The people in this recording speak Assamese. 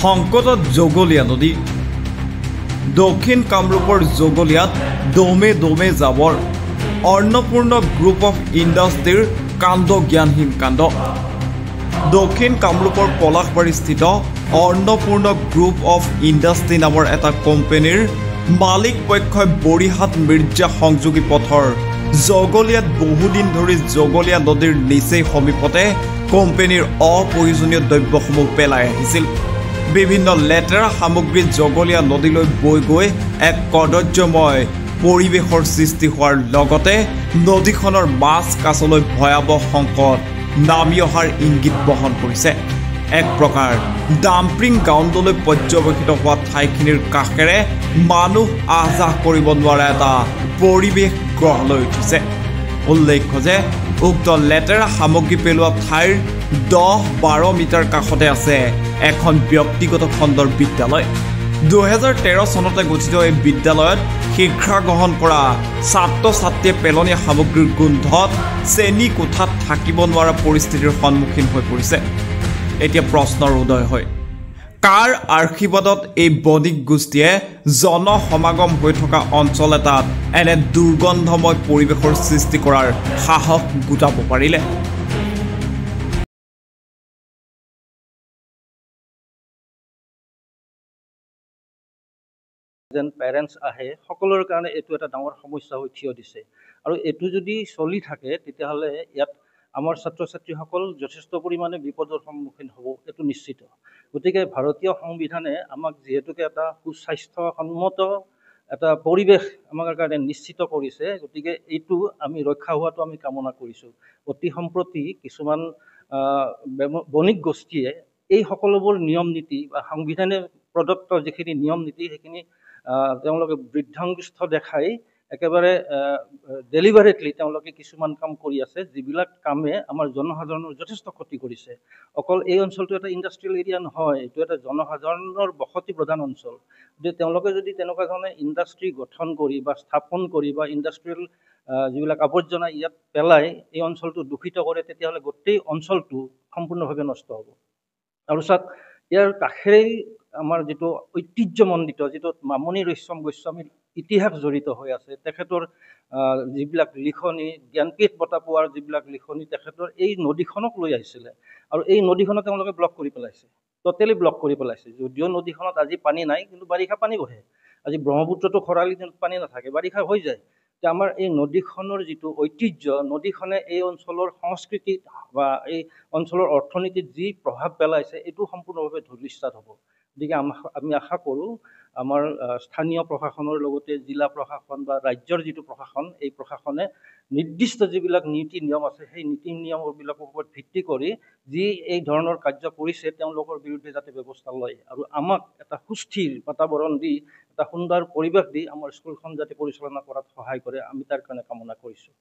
সংকটত জগলীয়া নদী দক্ষিণ কামৰূপৰ জগলীয়াত দমে দমে জাবৰ অন্নপূৰ্ণ গ্ৰুপ অফ ইণ্ডাষ্ট্ৰীৰ কাণ্ড জ্ঞানহীন কাণ্ড দক্ষিণ কামৰূপৰ পলাশবাৰীস্থিত অন্নপূৰ্ণ গ্ৰুপ অফ ইণ্ডাষ্ট্ৰী নামৰ এটা কোম্পানীৰ মালিক পক্ষই বৰিহাট মিৰ্জা সংযোগী পথৰ জগলীয়াত বহুদিন ধৰি জগলীয়া নদীৰ নিচেই সমীপতে কোম্পানীৰ অপ্ৰয়োজনীয় দ্ৰব্যসমূহ পেলাই আহিছিল। বিভিন্ন লেতেৰা সামগ্ৰী জগলীয়া নদীলৈ বৈ গৈ এক কদৰ্যময় পৰিৱেশৰ সৃষ্টি হোৱাৰ লগতে নদীখনৰ মাছ কাছলৈ ভয়াৱহ সংকট নামি অহাৰ ইংগিত বহন কৰিছে। এক প্ৰকাৰ ডাম্পিং গ্ৰাউণ্ডলৈ পৰ্যবেক্ষিত হোৱা ঠাইখিনিৰ কাষেৰে মানুহ আহ যাহ কৰিব নোৱাৰা এটা পৰিৱেশ গঢ় লৈ উঠিছে। উল্লেখ্য যে উক্ত লেতেৰা সামগ্ৰী পেলোৱা ঠাইৰ 10-12 মিটাৰ কাষতে আছে এখন ব্যক্তিগত খণ্ডৰ বিদ্যালয়। 2013 চনতে গঠিত এই বিদ্যালয়ত শিক্ষা গ্ৰহণ কৰা ছাত্ৰ ছাত্ৰীয়ে পেলনীয়া সামগ্ৰীৰ গোন্ধত শ্ৰেণী কোঠাত থাকিব নোৱাৰা পৰিস্থিতিৰ সন্মুখীন হৈ পৰিছে। এতিয়া প্ৰশ্নৰ উদয় হয়, কাৰ আশীৰ্বাদত এই বণিক গোষ্ঠীয়ে জনসমাগম হৈ থকা অঞ্চল এটাত এনে দুৰ্গন্ধময় পৰিৱেশৰ সৃষ্টি কৰাৰ সাহস গোটাব পাৰিলে? যেন পেৰেণ্টছ আহে সকলোৰে কাৰণে এইটো এটা ডাঙৰ সমস্যা হৈ থিয় দিছে আৰু এইটো যদি চলি থাকে তেতিয়াহ'লে ইয়াত আমাৰ ছাত্ৰ ছাত্ৰীসকল যথেষ্ট পৰিমাণে বিপদৰ সন্মুখীন হ'ব, এইটো নিশ্চিত। গতিকে ভাৰতীয় সংবিধানে আমাক যিহেতুকে এটা সুস্বাস্থ্যসন্মত এটা পৰিৱেশ আমাৰ কাৰণে নিশ্চিত কৰিছে, গতিকে এইটো আমি ৰক্ষা হোৱাটো আমি কামনা কৰিছোঁ। অতি সম্প্ৰতি কিছুমান বণিক গোষ্ঠীয়ে এই সকলোবোৰ নিয়ম নীতি বা সংবিধানে প্ৰদত্ত যিখিনি নিয়ম নীতি সেইখিনি তেওঁলোকে বৃদ্ধাংগুষ্ঠ দেখাই একেবাৰে ডেলিভাৰেটলি তেওঁলোকে কিছুমান কাম কৰি আছে, যিবিলাক কামে আমাৰ জনসাধাৰণৰ যথেষ্ট ক্ষতি কৰিছে। অকল এই অঞ্চলটো এটা ইণ্ডাষ্ট্ৰিয়েল এৰিয়া নহয়, এইটো এটা জনসাধাৰণৰ বসতি প্ৰধান অঞ্চল। গতিকে তেওঁলোকে যদি তেনেকুৱা ধৰণে ইণ্ডাষ্ট্ৰি গঠন কৰি বা স্থাপন কৰি বা ইণ্ডাষ্ট্ৰিয়েল যিবিলাক আৱৰ্জনা ইয়াত পেলাই এই অঞ্চলটো দূষিত কৰে, তেতিয়াহ'লে গোটেই অঞ্চলটো সম্পূৰ্ণভাৱে নষ্ট হ'ব। আৰু চাওক, ইয়াৰ কাষেৰেই আমাৰ যিটো ঐতিহ্যমণ্ডিত, যিটো মামণি ৰয়ছম গোস্বামীৰ ইতিহাস জড়িত হৈ আছে, তেখেতৰ যিবিলাক লিখনি, জ্ঞানপীঠ বঁটা পোৱাৰ যিবিলাক লিখনি তেখেতৰ এই নদীখনক লৈ আহিছিলে আৰু এই নদীখনক তেওঁলোকে ব্লক কৰি পেলাইছে, টোটেলি ব্লক কৰি পেলাইছে। যদিও নদীখনত আজি পানী নাই, কিন্তু বাৰিষা পানী বহে। আজি ব্ৰহ্মপুত্ৰতো খৰালি দিনত পানী নাথাকে, বাৰিষা হৈ যায়। যে আমাৰ এই নদীখনৰ যিটো ঐতিহ্য, নদীখনে এই অঞ্চলৰ সংস্কৃতিত বা এই অঞ্চলৰ অৰ্থনীতিত যি প্ৰভাৱ পেলাইছে, এইটো সম্পূৰ্ণভাৱে ধূলিসাৎ হ'ব। গতিকে আমি আশা কৰোঁ আমাৰ স্থানীয় প্ৰশাসনৰ লগতে জিলা প্ৰশাসন বা ৰাজ্যৰ যিটো প্ৰশাসন, এই প্ৰশাসনে নিৰ্দিষ্ট যিবিলাক নীতি নিয়ম আছে সেই নীতি নিয়মবিলাকৰ ওপৰত ভিত্তি কৰি যি এই ধৰণৰ কাৰ্য কৰিছে তেওঁলোকৰ বিৰুদ্ধে যাতে ব্যৱস্থা লয় আৰু আমাক এটা সুস্থিৰ বাতাবৰণ দি, এটা সুন্দৰ পৰিৱেশ দি আমাৰ স্কুলখন যাতে পৰিচালনা কৰাত সহায় কৰে, আমি তাৰ কাৰণে কামনা কৰিছোঁ।